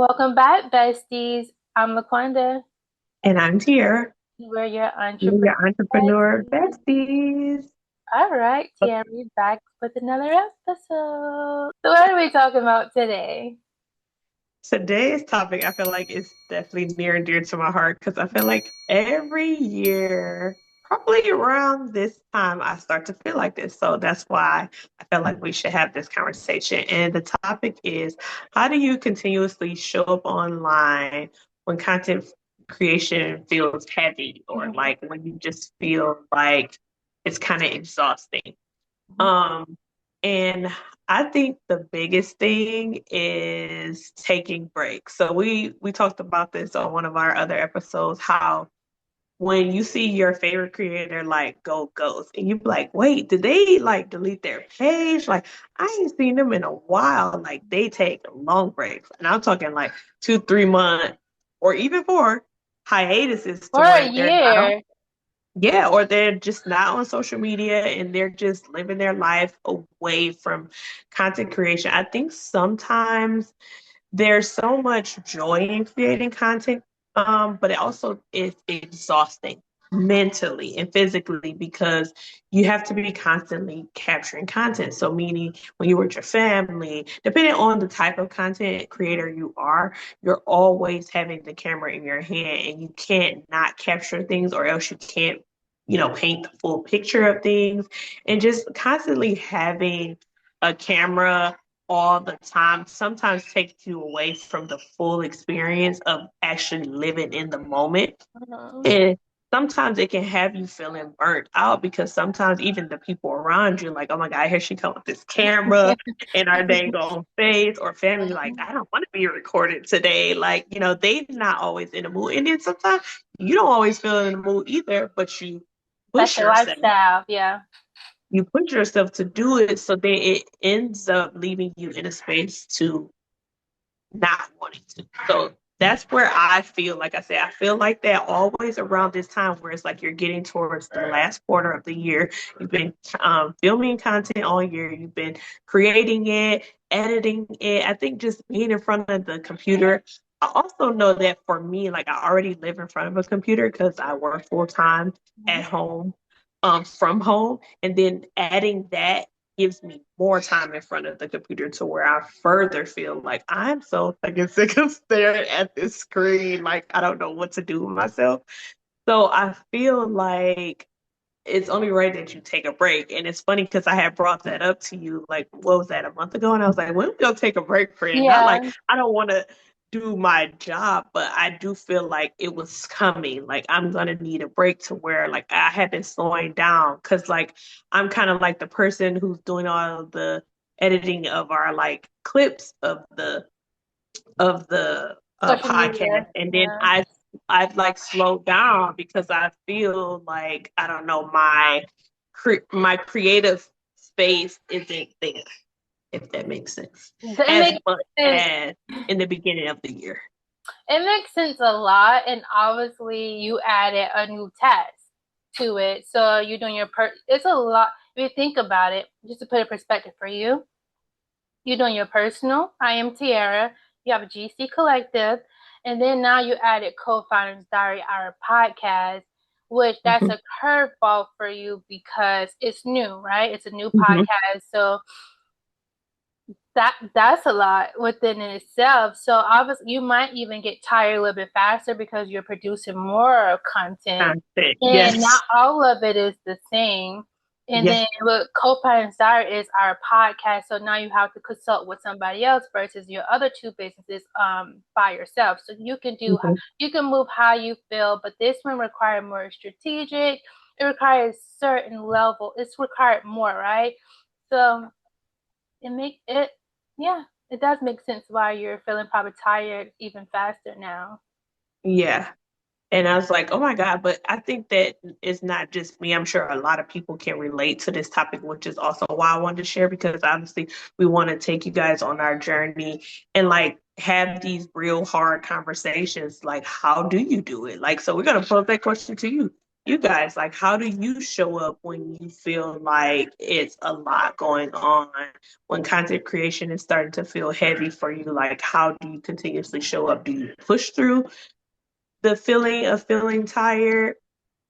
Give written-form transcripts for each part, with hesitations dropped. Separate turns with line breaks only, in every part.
Welcome back, besties. I'm Laquanda.
And I'm Tiera.
We're your
We're
entrepreneur
your entrepreneur
besties.
besties.
All right, Tiara, we're back with another episode. So, what are we talking about today?
Today's topic, I feel like is definitely near and dear to my heart because I feel like every year, probably around this time, I start to feel like this. So that's why I feel like we should have this conversation. And the topic is, how do you continuously show up online when content creation feels heavy or
Mhm,
like when you just feel like it's kind of exhausting?
mhm.
Um, and I think the biggest thing is taking breaks. So we talked about this on one of our other episodes, how when you see your favorite creator like go ghost and you be like, wait, did they like delete their page? Like I ain't seen them in a while. Like they take long breaks. And I'm talking like 2, 3 months or even more hiatuses
For
to
a
where they're not on.
year.
Yeah, or they're just not on social media and they're just living their life away from content creation. I think sometimes there's so much joy in creating content, but it also is exhausting mentally and physically because you have to be constantly capturing content. So, meaning when you're with your family, depending on the type of content creator you are, you're always having the camera in your hand and you can't not capture things or else you can't, paint the full picture of things. And just constantly having a camera all the time sometimes takes you away from the full experience of actually living in the moment.
Mhm.
And sometimes it can have you feeling burnt out because sometimes even the people around you, like, oh my God, here she comes with this camera and our dang on face or family, like, I don't want to be recorded today. Like, they're not always in the mood. And then sometimes you don't always feel in the mood either, but you
That's
push
your
yourself
lifestyle. Yeah.
to do it so then it ends up leaving you in a space to not wanting to. So that's where I feel like I said, I feel like that always around this time where it's like you're getting towards the last quarter of the year. You've been filming content all year, you've been creating it, editing it. I think just being in front of the computer. I also know that for me, like I already live in front of a computer because I work full time
Mhm.
at home, from home, and then adding that gives me more time in front of the computer to where I further feel like I'm so fucking sick of staring at this screen. Like I don't know what to do with myself. So I feel like it's only right that you take a break. And it's funny because I had brought that up to you, like, what was that, a month ago? And I was like, when we gonna take a break, friend? Not like
Yeah.
I don't want to do my job, but I do feel like it was coming. Like I'm gonna need a break to where like I have been slowing down because like I'm kind of like the person who's doing all of the editing of our like clips of the
Social
podcast,
media.
and then
Yeah.
I've like slowed down because I feel like I don't know my creative space isn't there, if that makes sense,
It
as
makes
much
sense.
as in the beginning of the year.
It makes sense a lot, and obviously you added a new task to it. So you're doing it's a lot. If you think about it, just to put a perspective for you, you're doing your personal. I am Tiara. You have a GC Collective, and then now you added Co-Founders Diary, our podcast, which that's
Hmm.
a curveball for you because it's new, right? It's a new
Hmm.
podcast, so that's a lot within itself. So obviously you might even get tired a little bit faster because you're producing more content
Content,
and not
yes,
all of it is the same. And
yes.
then with Co-Pilot Diary is our podcast. So now you have to consult with somebody else versus your other two businesses by yourself. So
Hmm.
you can move how you feel, but this one requires more strategic. It requires certain level. It's required more, right? So it make it yeah, it does make sense why you're feeling probably tired even faster now.
Yeah. And I was like, oh my God, but I think that it's not just me. I'm sure a lot of people can relate to this topic, which is also why I wanted to share because obviously we want to take you guys on our journey and like have these real hard conversations. Like, how do you do it? Like, so we're going to pose that question to you. you guys, like, how do you show up when you feel like it's a lot going on, when content creation is starting to feel heavy for you? Like, how do you continuously show up? Do you push through the feeling of feeling tired?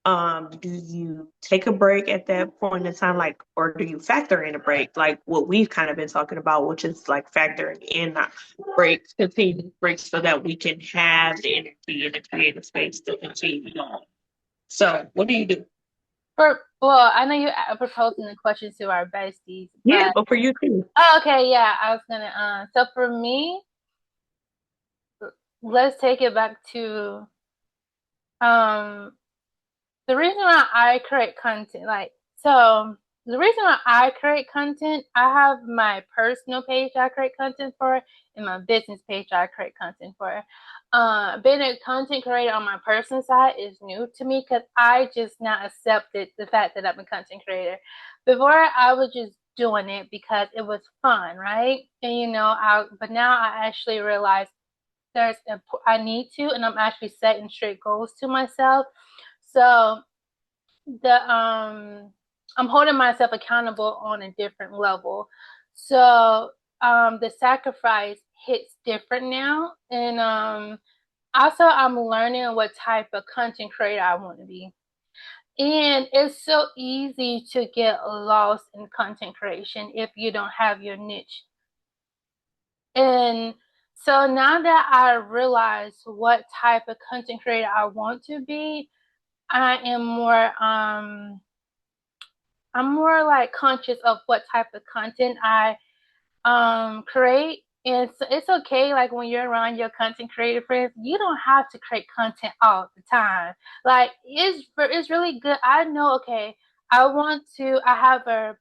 Do you take a break at that point in time, like, or do you factor in a break, like what we've kind of been talking about, which is like factoring in breaks, continued breaks, so that we can have the energy and the creative space to continue on. So, what do you do?
Well, I know you are proposing the question to our besties,
Yeah,
but
but for you too.
oh, okay, yeah, I was gonna. So for me, let's take it back to um the reason why I create content, like, so the reason why I create content, I have my personal page I create content for, and my business page I create content for. Being a content creator on my personal side is new to me because I just now accepted the fact that I'm a content creator. Before, I was just doing it because it was fun, right? And but now I actually realize I need to, and I'm actually setting strict goals to myself. So the I'm holding myself accountable on a different level. So the sacrifice hits different now, and also I'm learning what type of content creator I want to be. And it's so easy to get lost in content creation if you don't have your niche. And so now that I realize what type of content creator I want to be, I am more I'm more like conscious of what type of content I create. And so it's okay, like when you're around your content creator friends, you don't have to create content all the time. Like it's really good. I know, okay, I have a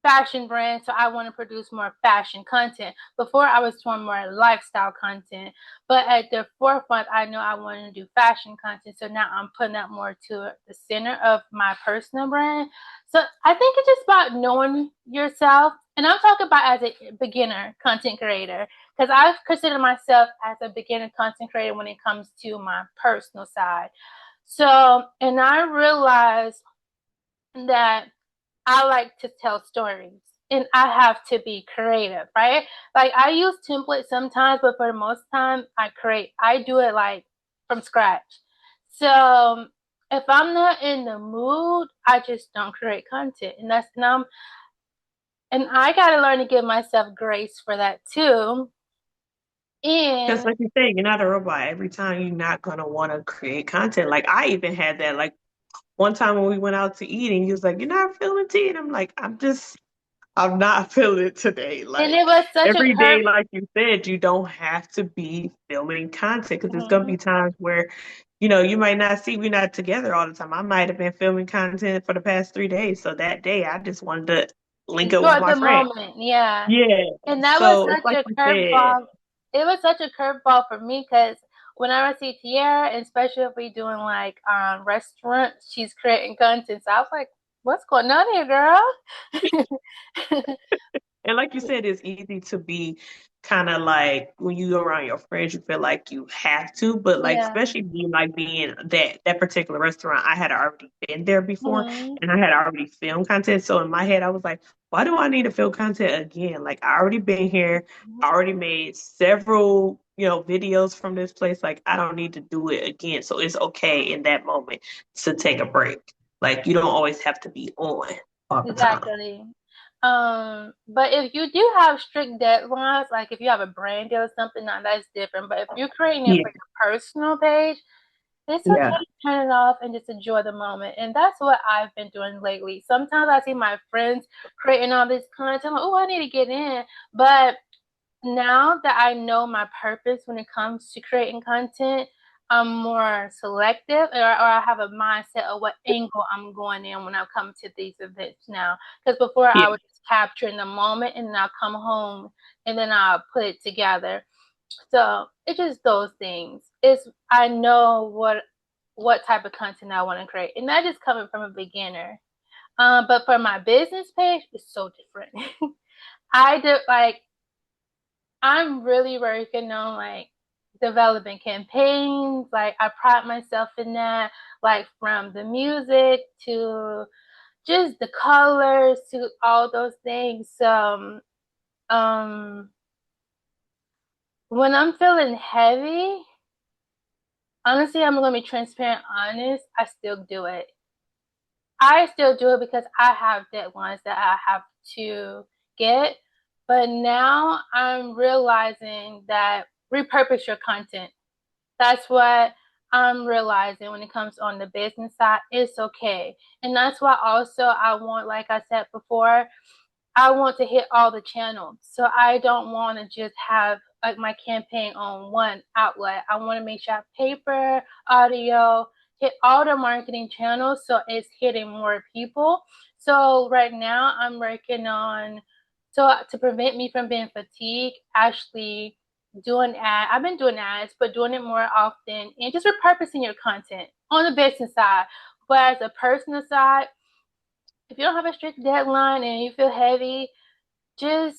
fashion brand, so I want to produce more fashion content. Before, I was doing more lifestyle content, but at the forefront, I know I want to do fashion content. So now I'm putting that more to the center of my personal brand. So I think it's just about knowing yourself. And I'm talking about as a beginner content creator, because I consider myself as a beginner content creator when it comes to my personal side. So, and I realized that I like to tell stories, and I have to be creative, right? Like I use templates sometimes, but for the most time I do it like from scratch. So if I'm not in the mood, I just don't create content. And I gotta learn to give myself grace for that too.
Because,
And
like you say, you're not a robot. Every time you're not gonna want to create content. Like, I even had that. Like, one time when we went out to eat, and he was like, "You're not feeling tea," and I'm like, I'm not feeling it today.
and
Like,
it was such a
every
curve.
day, like you said, you don't have to be filming content, because there's gonna
Mhm.
be times where, you might not see, we're not together all the time. I might have been filming content for the past 3 days. So that day I just wanted to link up with
Enjoy
my
the
friend.
moment, yeah.
Yeah.
And that was
So it's
such
like
a
you said,
curveball. It was such a curveball for me because whenever I see Tiera, and especially if we doing like restaurants, she's creating content. So I was like, "What's going on here, girl?"
and like you said, it's easy to be kind of like, when you go around your friends, you feel like you have to, but like,
Yeah.
especially being that particular restaurant, I had already been there before,
Hmm.
and I had already filmed content. So in my head, I was like, why do I need to film content again? Like, I already been here, I already made several, videos from this place. Like, I don't need to do it again. So it's okay in that moment to take a break. Like, you don't always have to be on all the time.
Exactly. But if you do have strict deadlines, like if you have a brand deal or something, now that's different. But if you're creating it
Yeah.
for your personal page, it's okay
Yeah.
to turn it off and just enjoy the moment. And that's what I've been doing lately. Sometimes I see my friends creating all this content. I'm like, oh, I need to get in. But now that I know my purpose when it comes to creating content, I'm more selective, or I have a mindset of what angle I'm going in when I come to these events now. Because before
Yeah.
I was just capturing the moment and then I'll come home and then I'll put it together. So it's just those things. It's I know what type of content I want to create, and that is coming from a beginner. But for my business page, it's so different. I do like I'm really working on like developing campaigns. Like I pride myself in that, like from the music to just the colors to all those things. Um, when I'm feeling heavy, honestly, I'm gonna be transparent, honest. I still do it. I still do it because I have deadlines that I have to get. But now I'm realizing that repurpose your content. That's what I'm realizing when it comes on the business side. It's okay. And that's why also I want, like I said before, I want to hit all the channels. So I don't want to just have like my campaign on one outlet. I want to make sure I have paper, audio, hit all the marketing channels so it's hitting more people. So right now I'm working on, so to prevent me from being fatigued, actually doing ad. I've been doing ads, but doing it more often and just repurposing your content on the business side. But as a personal side, if you don't have a strict deadline and you feel heavy, just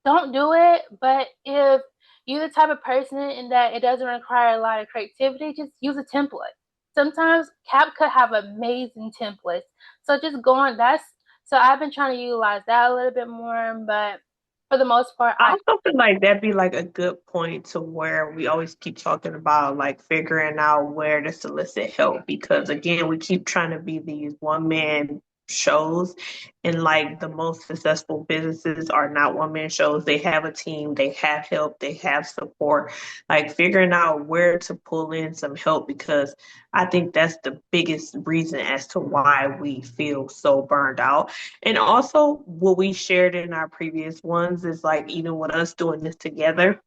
don't do it. But if you're the type of person in that it doesn't require a lot of creativity, just use a template. Sometimes CapCut have amazing templates. So just go on that's so I've been trying to utilize that a little bit more, but for the most part
I
I
also feel like that'd be like a good point to where we always keep talking about like figuring out where to solicit help because again, we keep trying to be these one man shows and like the most successful businesses are not one man shows. They have a team, they have help, they have support. Like figuring out where to pull in some help because I think that's the biggest reason as to why we feel so burned out. And also, what we shared in our previous ones is like, even with us doing this together,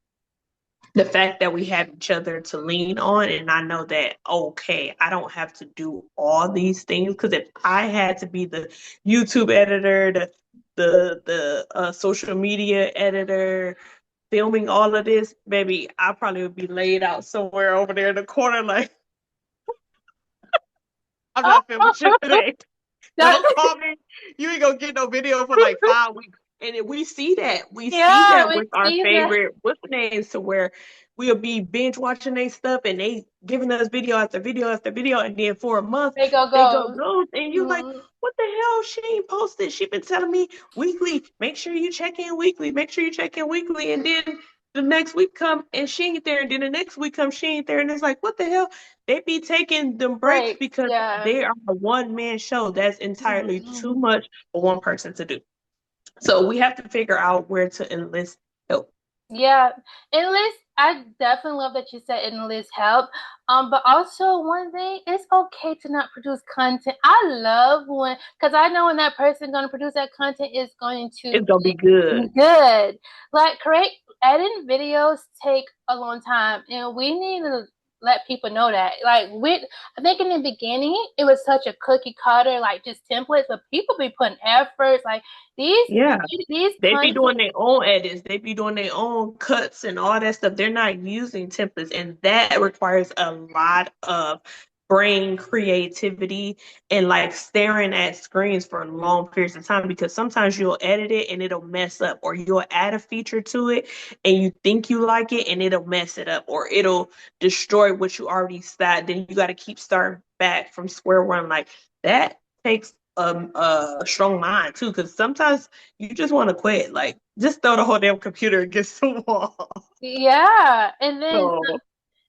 the fact that we have each other to lean on. And I know that, okay, I don't have to do all these things because if I had to be the YouTube editor, the social media editor, filming all of this, maybe I probably would be laid out somewhere over there in the corner, like, I'm not filming shit today.
that,
Don't call me. You ain't gonna get no video for like 5 weeks. And we see that. We see
yeah,
that
we
with our
see that.
favorite what's the names to where we'll be binge watching their stuff and they giving us video after video after video and then for a month
They go
they go
goes.
ghost and you like,
Mm-hmm.
what the hell? She ain't posted. She been telling me weekly, make sure you check in weekly, make sure you check in weekly, and then the next week come and she ain't there, and then the next week come she ain't there, and it's like, what the hell? They be taking them breaks
Breaks,
because
yeah.
they are a one man show. That's entirely too
Mm-hmm.
much for one person to do. So we have to figure out where to enlist help.
Yeah, enlist. I definitely love that you said enlist help. But also one thing, it's okay to not produce content. I love when, because I know when that person going to produce that content is going to
It's gonna be
be
good.
good. Like create editing videos take a long time, and we need to let people know that. Like I think in the beginning it was such a cookie cutter, like just templates, but people be putting efforts. Like these
Yeah.
these
They be
content.
doing their own edits. They be doing their own cuts and all that stuff. They're not using templates, and that requires a lot of brain creativity and like staring at screens for long periods of time because sometimes you'll edit it and it'll mess up, or you'll add a feature to it and you think you like it and it'll mess it up, or it'll destroy what you already started. Then you got to keep starting back from square one. Like that takes a strong mind too, because sometimes you just want to quit. Like, just throw the whole damn computer against the wall.
Yeah, and then
So,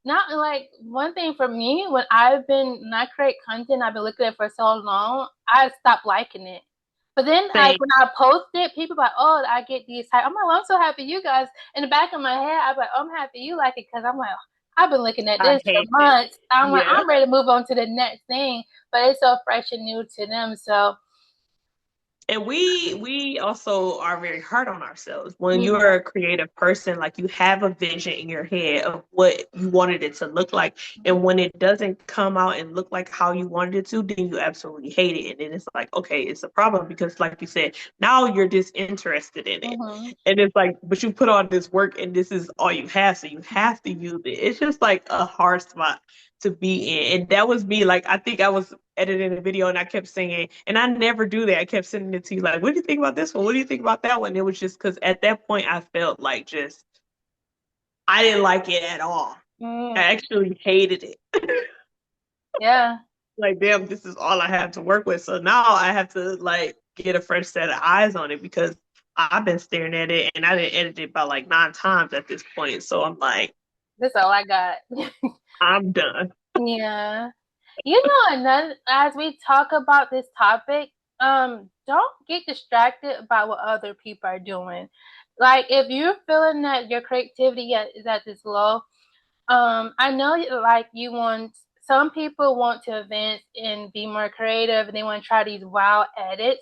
not like one thing for me when I've been not create content, I've been looking at it for so long, I stopped liking it. But then
same.
when I post it, people are like, oh, I get these type. I'm like, well, I'm so happy you guys. In the back of my head, I'm like, oh, I'm happy you like it because I'm like, I've been looking at
I
this for
hate it.
months. I'm like,
Yeah.
I'm ready to move on to the next thing, but it's so fresh and new to them. So,
And we also are very hard on ourselves. When
yeah.
you're a creative person, like you have a vision in your head of what you wanted it to look like. And when it doesn't come out and look like how you wanted it to, then you absolutely hate it. And then it's like, okay, it's a problem because like you said, now you're disinterested in it.
Mm-hmm.
And it's like, but you put on this work and this is all you have, so you have to use it. It's just like a hard spot to be in. And that was me. Like I think I was editing a video and I kept singing, and I never do that. I kept sending it to you like, what do you think about this one? What do you think about that one? It was just because at that point I felt like just I didn't like it at all. I
Mm,
actually hated it.
yeah.
Like, damn, this is all I have to work with. So now I have to like get a fresh set of eyes on it because I've been staring at it and I didn't edit it about like 9 times at this point. So I'm like,
That's all I got.
I'm done.
Yeah. You know, another as we talk about this topic, don't get distracted by what other people are doing. Like if you're feeling that your creativity is at this low, I know like you want some people want to advance and be more creative and they want to try these wild edits.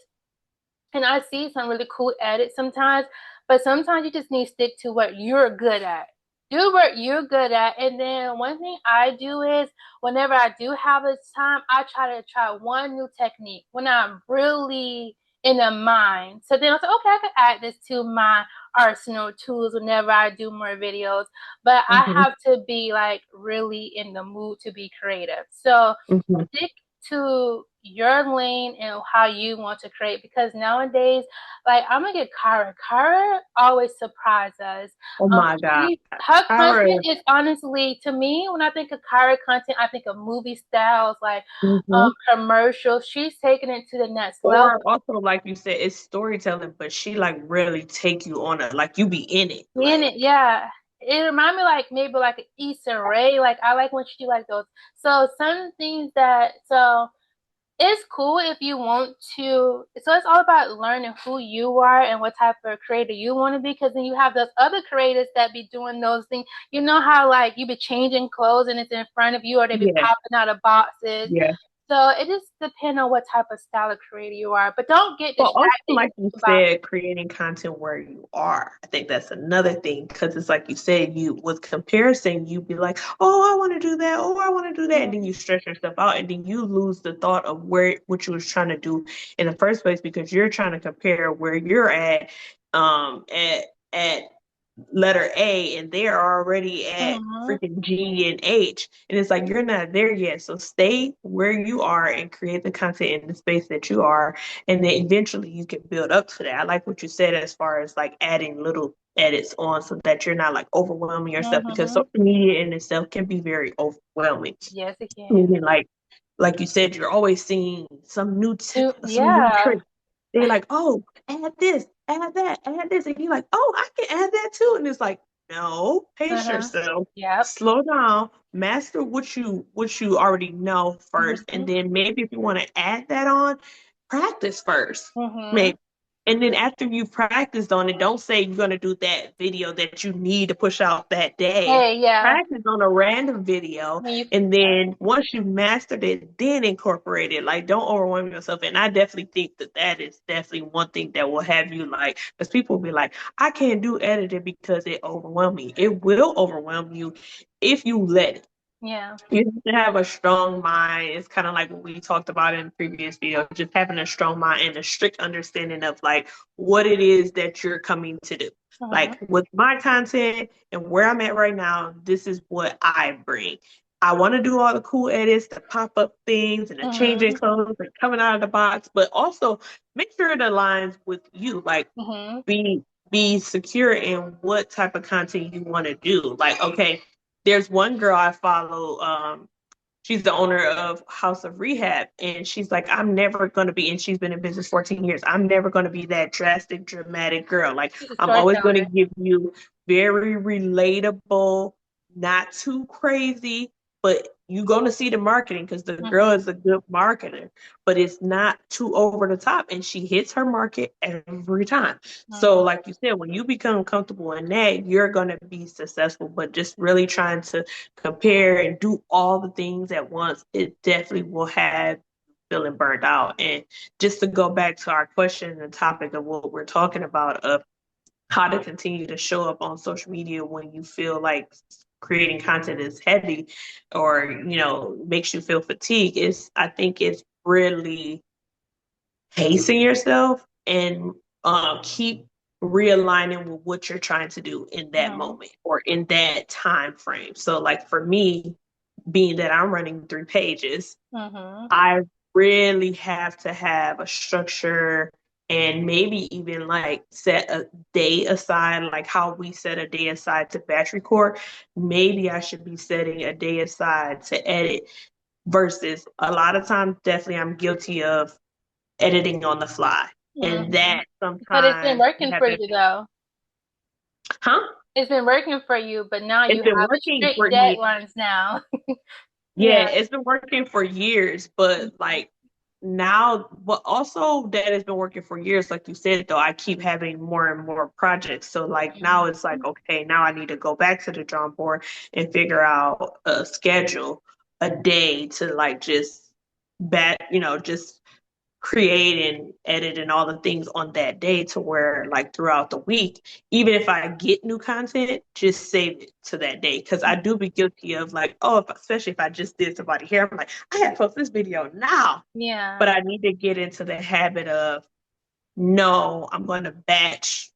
And I see some really cool edits sometimes, but sometimes you just need to stick to what you're good at. Do what you're good at. And then one thing I do is whenever I do have this time, I try one new technique when I'm really in the mind. So then I say, okay, I can add this to my arsenal tools whenever I do more videos. But I
Hmm.
have to be like really in the mood to be creative. So
Hmm.
stick to your lane and how you want to create because nowadays, like I'm gonna get Kara. Kara always surprises us.
Oh my God.
Her content
Tyra.
is honestly to me when I think of Kara content, I think of movie styles like
Hmm.
commercials. She's taking it to the next level.
Or also, like you said, it's storytelling, but she like really take you on it. Like you be in it.
In
Like,
it, yeah. It remind me like maybe like an Issa Rae. Like I like when she do like those. So some things that it's cool if you want to. So it's all about learning who you are and what type of creator you want to be. Because then you have those other creators that be doing those things. You know how like you be changing clothes and it's in front of you, or they be
yeah,
popping out of boxes.
yeah.
So it just depends on what type of style of creator you are. But don't get
But also,
distracted
like you
about.
said, creating content where you are. I think that's another thing because it's like you said, you with comparison, you be like, oh, I want to do that. Oh, I want to do that. And then you stress yourself out and then you lose the thought of where what you was trying to do in the first place because you're trying to compare where you're um, at, at letter A and they're already at
Mhm,
freaking G and H. And it's like you're not there yet. So stay where you are and create the content in the space that you are. And then eventually you can build up to that. I like what you said as far as like adding little edits on so that you're not like overwhelming yourself because
mhm.
social media in itself can be very overwhelming.
Yes, it can.
Meaning like you said, you're always seeing some some new
Yeah.
trick. They're like, oh, add this, add that, add this. And you're like, oh, I can add that too. And it's like, no, pace
Uh-huh.
yourself,
Yep.
slow down, master what you already know first. And
Mhm.
then maybe if you want to add that on, practice first.
Mhm.
Maybe. And then after you've practiced on it, don't say you're gonna do that video that you need to push out that day.
Hey, yeah.
Practice on a random video
When you
and then once you've mastered it, then incorporate it. Like, don't overwhelm yourself. And I definitely think that that is definitely one thing that will have you like, because people will be like, I can't do editing because it overwhelms me. It will overwhelm you if you let it.
yeah.
You have to have a strong mind. It's kind of like what we talked about in the previous video, just having a strong mind and a strict understanding of like what it is that you're coming to do.
Mhm.
Like with my content and where I'm at right now, this is what I bring. I want to do all the cool edits, the pop up things, and the changing
Mhm.
clothes and coming out of the box, but also make sure it aligns with you. Like
Mhm.
be be secure in what type of content you want to do. Like, okay, there's one girl I follow. She's the owner of House of Rehab, and she's like, I'm never gonna be, and she's been in business 14 years. I'm never gonna be that drastic, dramatic girl. Like,
She's a
I'm always gonna
storyteller.
give you very relatable, not too crazy, but you're gonna see the marketing because the girl
Mhm.
is a good marketer, but it's not too over the top, and she hits her market every time. So,
Mhm.
like you said, when you become comfortable in that, you're gonna be successful. But just really trying to compare and do all the things at once, it definitely will have feeling burned out. And just to go back to our question and topic of what we're talking about of how to continue to show up on social media when you feel like creating content is heavy or makes you feel fatigued is I think it's really pacing yourself and keep realigning with what you're trying to do in that
Mhm.
moment or in that time frame. So like for me, being that I'm running 3 pages,
Mhm.
I really have to have a structure and maybe even like set a day aside, like how we set a day aside to batch record. Maybe I should be setting a day aside to edit versus a lot of times, definitely I'm guilty of editing on the fly. And
Hmm.
that
But it's been
sometimes you
working
have
for
to,
you though.
huh?
It's been working for you, but now
It's
you
been
have a
working for
strict
years.
deadlines now.
Yeah,
Yeah.
it's been working for years, but like now, but also that has been working for years, like you said, though, I keep having more and more projects. So like now it's like, okay, now I need to go back to the drawing board and figure out a schedule, a day to like just just create and edit and all the things on that day to where like throughout the week, even if I get new content, just save it to that day. Cause I do be guilty of like, oh, especially if I just did somebody here, I'm like, I have to post this video now. But
Yeah.
I need to get into the habit of no, I'm going to batch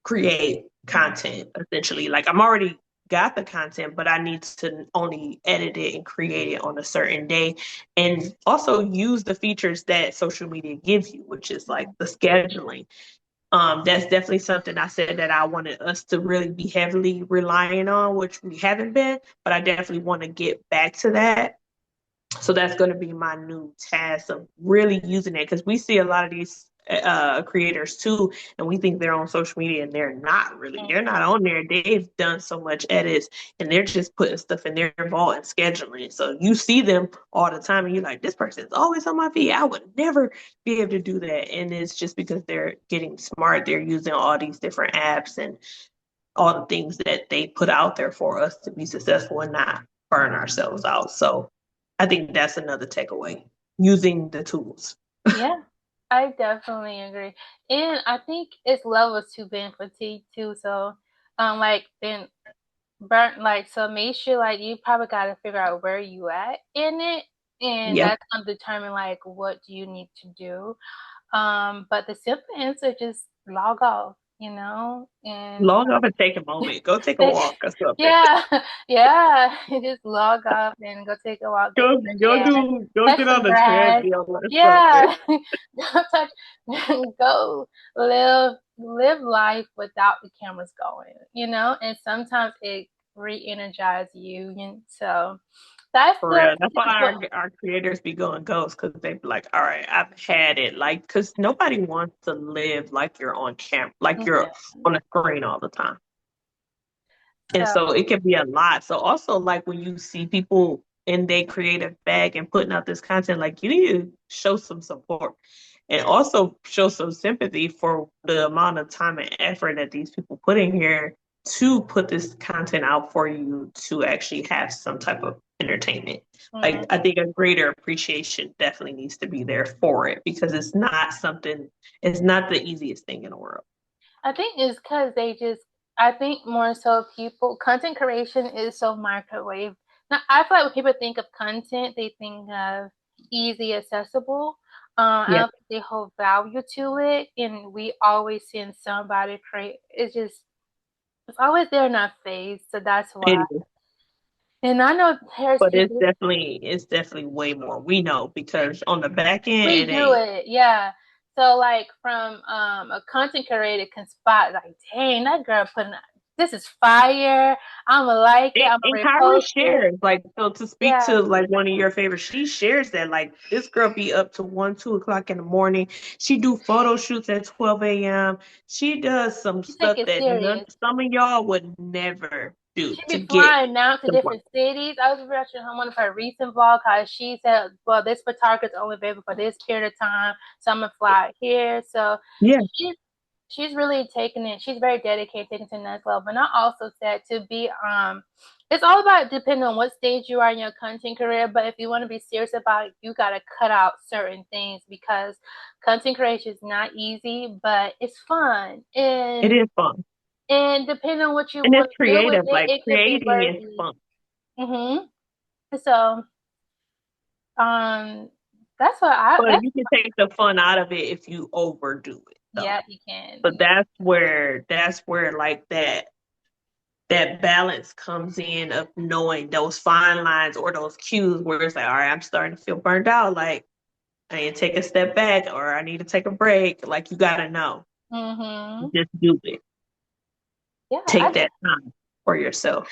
create content essentially. Like I'm already got the content, but I need to only edit it and create it on a certain day. And also use the features that social media gives you, which is like the scheduling. That's definitely something I said that I wanted us to really be heavily relying on, which we haven't been, but I definitely want to get back to that. So that's going to be my new task of really using it because we see a lot of these creators too, and we think they're on social media and they're not really. They're not on there. They've done so much edits and they're just putting stuff in their vault and scheduling. So you see them all the time and you're like, this person's always on my feed. I would never be able to do that. And it's just because they're getting smart. They're using all these different apps and all the things that they put out there for us to be successful and not burn ourselves out. So I think that's another takeaway using the tools.
Yeah, I definitely agree. And I think it's levels to being fatigued too. So, like then burnt, like, so make sure like you probably got to figure out where you at in it, and
Yeah.
that's gonna determine like what do you need to do. But the simple answer is just log off, and
Log off and take a moment. Go take a walk or something.
yeah, yeah, just log off and go take a walk, get
Go
fresh
go
air,
do go
touch
get
some
on the
grass.
treadmill or something.
Yeah, go touch, go live life without the cameras going, and sometimes it re-energizes you. And so that's
For
the
real. That's why our creators be going ghost because they be like, all right, I've had it. Like, because nobody wants to live like you're on camera, like you're on a screen all the time. And
so
so it can be a lot. So also like when you see people in their creative bag and putting out this content, like you need to show some support and also show some sympathy for the amount of time and effort that these people put in here to put this content out for you to actually have some type of entertainment. Like I
mhm.
think a greater appreciation definitely needs to be there for it because it's not the easiest thing in the world.
I think it's because I think more so people, content creation is so microwave. Now, I feel like when people think of content, they think of easy, accessible. I
Yeah,
don't think they hold value to it. And we always seeing somebody create, it's always there in our face. So that's why.
it is.
And I know there's
But
people,
it's definitely way more. We know because on the back end
we
it
do
ain't.
it. Yeah. So like from a content creator can spot like, dang, that girl putting this is fire. I'ma like it. I'ma
And Kyrie
repost it.
shares like so to speak
Yeah.
to like one of your favorites. She shares that like this girl be up to 1, 2 o'clock in the morning. She do photo shoots at 12 a.m. She does some
She take
stuff
it
that
serious.
some of y'all would never do
She
to
be
get
flying out to
the work.
different cities. I was watching one of her recent vlogs how she said, well, this photographer is only available for this period of time, so I'm gonna fly here. So
Yeah,
she's she's really taking it. She's very dedicated, taking it to the next level. And I also said to be it's all about depending on what stage you are in your content career. But if you want to be serious about it, you gotta cut out certain things because content creation is not easy, but it's fun.
it is fun.
And depending on what you
And it's
want to do with
creative.
it,
Like
it could be
creating is
worthy.
fun.
So um that's what I
But
that's
you can take the fun out of it if you overdo it though.
yeah, you can.
But that's where like that balance comes in of knowing those fine lines or those cues where it's like, all right, I'm starting to feel burned out. Like I need to take a step back or I need to take a break. Like you gotta know.
Mm-hmm.
Just do it.
Yeah,
Take that time for yourself.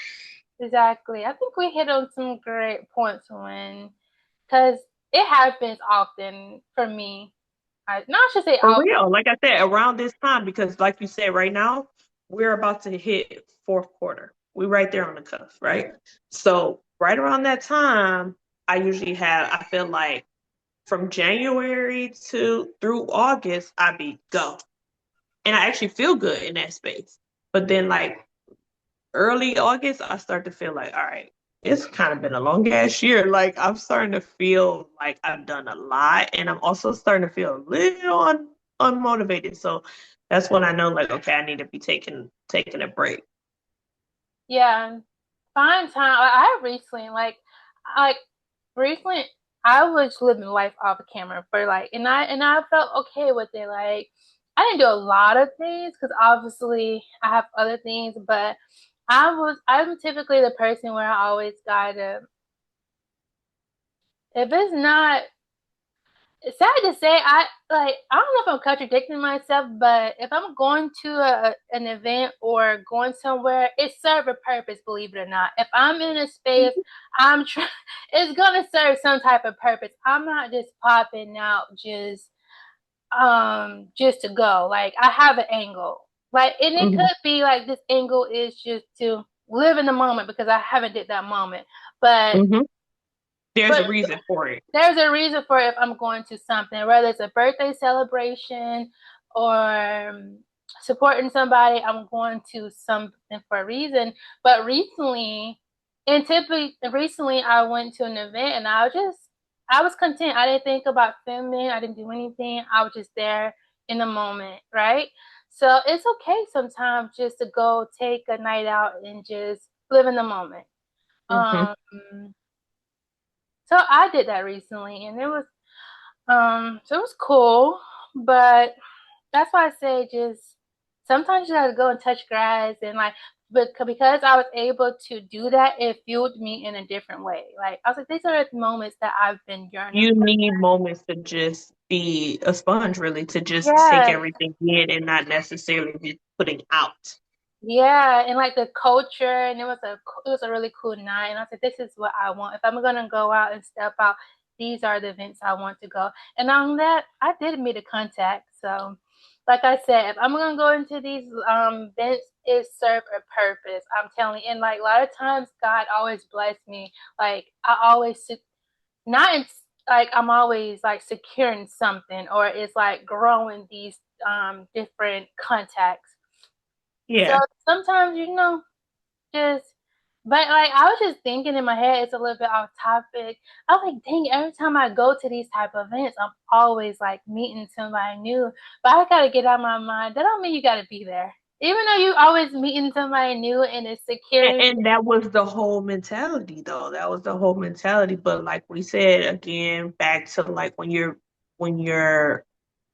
exactly. I think we hit on some great points when, because it happens often for me. I should say
For
often.
real. Like I said, around this time, because like you said, right now, we're about to hit fourth quarter. We're right there on the cuff, right? So right around that time, I feel like from January to through August, I be go. And I actually feel good in that space. But then like early August, I start to feel like, all right, it's kind of been a long ass year. Like I'm starting to feel like I've done a lot, and I'm also starting to feel a little unmotivated. So that's when I know, like, okay, I need to be taking a break.
Yeah, find time. I recently, like recently, I was living life off the camera for like, and I felt okay with it. Like, I didn't do a lot of things because obviously I have other things, but I'm typically the person where I always gotta, if it's not, it's sad to say, I don't know if I'm contradicting myself, but if I'm going to an event or going somewhere, it serves a purpose, believe it or not. If I'm in a space, I'm trying, it's gonna serve some type of purpose. I'm not just popping out just to go. Like I have an angle. Like, and it
Hmm
could be like this angle is just to live in the moment because I haven't did that moment. But
hmm There's
but
a reason for it.
there's a reason for it if I'm going to something, whether it's a birthday celebration or supporting somebody, I'm going to something for a reason. But recently I went to an event and I was content. I didn't think about filming, I didn't do anything. I was just there in the moment, right? So it's okay sometimes just to go take a night out and just live in the moment.
Hmm
Um, so I did that recently and so it was cool, but that's why I say just sometimes you gotta go and touch grass and like, but because I was able to do that, it fueled me in a different way. Like I was like, these are the moments that I've been yearning
You
for.
need moments to just be a sponge, really, to just take
Yeah,
everything in and not necessarily be putting out.
yeah, and like the culture, and it was a really cool night. And I said, this is what I want. If I'm gonna go out and step out, these are the events I want to go. And on that, I did meet a contact. So, like I said, if I'm gonna go into these events, it serve a purpose. I'm telling you. And like a lot of times, God always bless me. Like I always not in, like I'm always like securing something, or it's like growing these different contacts. So
Yeah.
sometimes, just, but like I was just thinking in my head, it's a little bit off topic. I was like, dang, every time I go to these type of events, I'm always like meeting somebody new. But I gotta get out of my mind. That don't mean you gotta be there. Even though you always meeting somebody new and it's securing.
And that was the whole mentality, though. That was the whole mentality. But like we said again, back to like when you're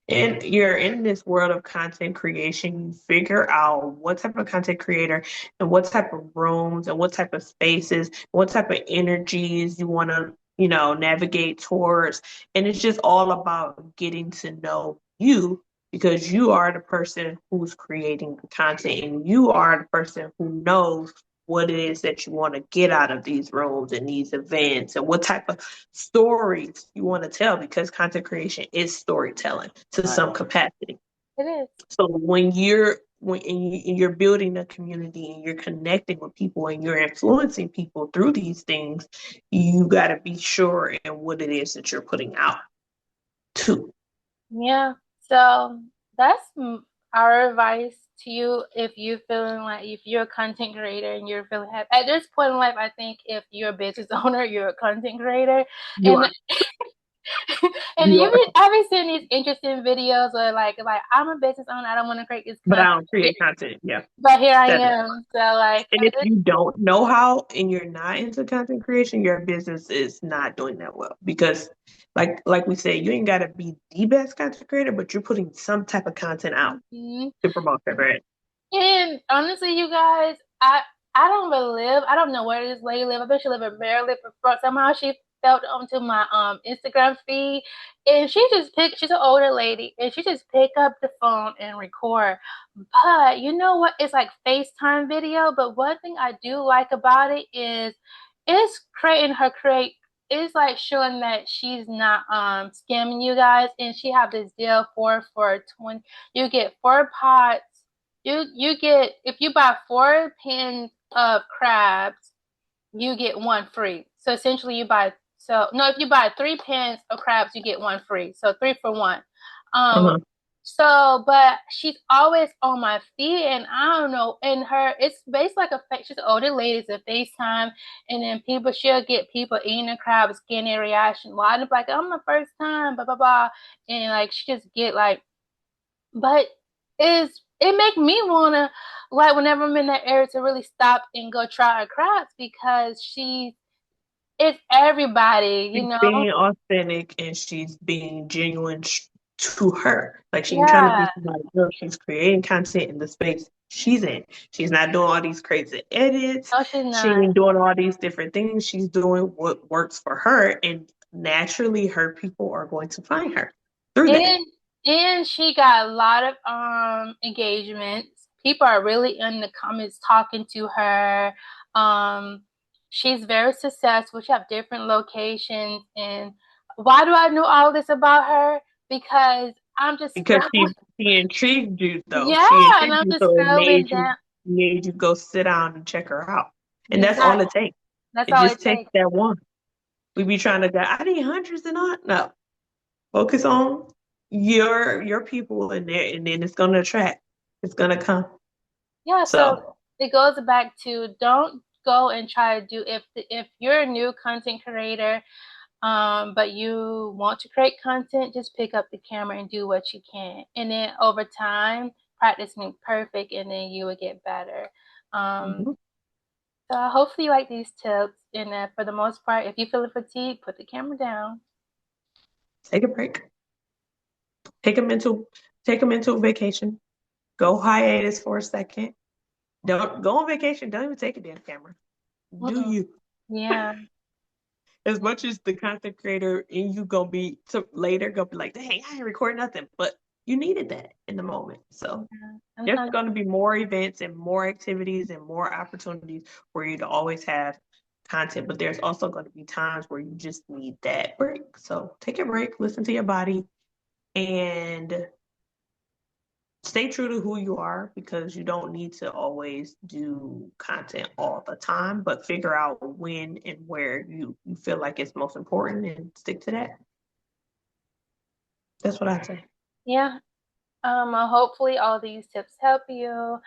in this world of content creation, you figure out what type of content creator and what type of rooms and what type of spaces, what type of energies you want to, navigate towards. And it's just all about getting to know you because you are the person who's creating the content and you are the person who knows what it is that you want to get out of these rooms and these events and what type of stories you want to tell because content creation is storytelling to some capacity.
It is.
So when you're building a community and you're connecting with people and you're influencing people through these things, you got to be sure in what it is that you're putting out too.
Yeah. So that's our advice to you if you're feeling like if you're a content creator and you're feeling happy. At this point in life, I think if you're a business owner, you're a content creator.
You
And
are.
and
You are.
I've been seeing these interesting videos where like I'm a business owner, I don't want to create this
But I
content,
don't create content. Yeah.
but here I
That
am. So like
And if you don't know how and you're not into content creation, your business is not doing that well. Because like we said, you ain't gotta be the best content creator, but you're putting some type of content out
mhm.
to promote that brand.
And honestly, you guys, I don't believe, I don't know where this lady live. I bet she live in Maryland, but somehow she fell onto my Instagram feed, and she's an older lady, and she just pick up the phone and record. But you know what? It's like FaceTime video. But one thing I do like about it is it's creating her create. It's like showing that she's not scamming you guys, and she have this deal for 20. You get 4 pots. You get, if you buy 4 pins of crabs, you get one free. So essentially you buy, so no, if you buy 3 pins of crabs, you get one free. So 3 for 1. Um,
Uh-huh.
so but she's always on my feed, and I don't know, and her it's based like a she's an older lady, it's a FaceTime, and then she'll get people eating the crabs, getting their reaction. Well, I'm like, I'm the first time, blah blah blah. And like she just get like, but is it make me wanna, like, whenever I'm in that area, to really stop and go try her crafts, because it's everybody,
She's being authentic and she's being genuine to her. Like she ain't trying to be
Yeah.
somebody else. She's creating content in the space she's in. She's not doing all these crazy edits.
No, she's
She
not.
ain't doing all these different things. She's doing what works for her, and naturally, her people are going to find her through that.
And she got a lot of engagements. People are really in the comments talking to her. Um, she's very successful. She have different locations. And why do I know all this about her? Because I'm just
Because
scrolling.
she intrigued you, though.
Yeah,
She
and
intrigued
I'm
you,
just
so it
scrolling down.
made you go sit down and check her out. And that's all
Exactly.
it takes.
That's
It
all it
just takes
takes.
that one. We be trying to go, I need hundreds and all. No. Focus on your people in there, and then it's gonna attract. It's gonna come.
Yeah, so
So
it goes back to, don't go and try to do, if you're a new content creator, but you want to create content, just pick up the camera and do what you can. And then over time, practice makes perfect, and then you will get better. Um,
mhm,
so hopefully you like these tips. And for the most part, if you feel fatigued, put the camera down.
take a break. Take a mental take a mental vacation. Go hiatus for a second. Don't go on vacation. Don't even take a damn camera. Do
Mm-mm.
you?
Yeah.
As much as the content creator in you gonna be to later gonna be like, dang, I ain't record nothing, but you needed that in the moment. So
Yeah.
there's
Sometimes,
gonna be more events and more activities and more opportunities for you to always have content, but there's also going to be times where you just need that break. So take a break, listen to your body, and stay true to who you are, because you don't need to always do content all the time, but figure out when and where you feel like it's most important and stick to that. That's what I'd say.
yeah. Hopefully all these tips help you.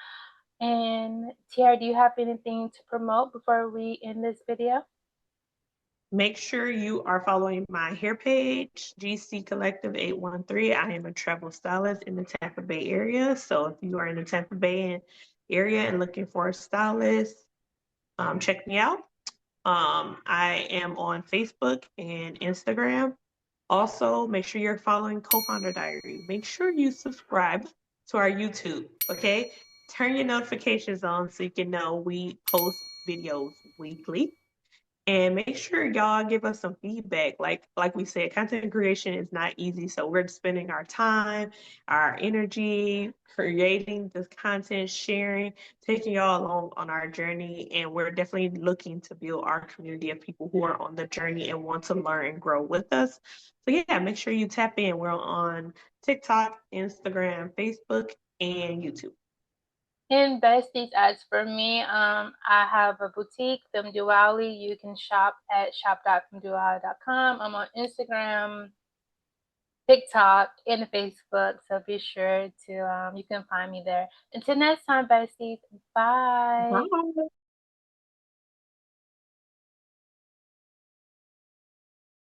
And Tiara, do you have anything to promote before we end this video?
Make sure you are following my hair page, GC Collective 813. I am a travel stylist in the Tampa Bay area. So if you are in the Tampa Bay area and looking for a stylist, check me out. I am on Facebook and Instagram. Also, make sure you're following Co-Founder Diary. Make sure you subscribe to our YouTube, okay? Turn your notifications on so you can know we post videos weekly. And make sure y'all give us some feedback. Like we said, content creation is not easy. So we're spending our time, our energy, creating this content, sharing, taking y'all along on our journey. And we're definitely looking to build our community of people who are on the journey and want to learn and grow with us. So yeah, make sure you tap in. We're on TikTok, Instagram, Facebook, and YouTube.
And besties, as for me, I have a boutique, Femduality. You can shop at shop.femduality.com. I'm on Instagram, TikTok, and Facebook, so be sure to you can find me there. Until next time, besties. Bye.
Bye.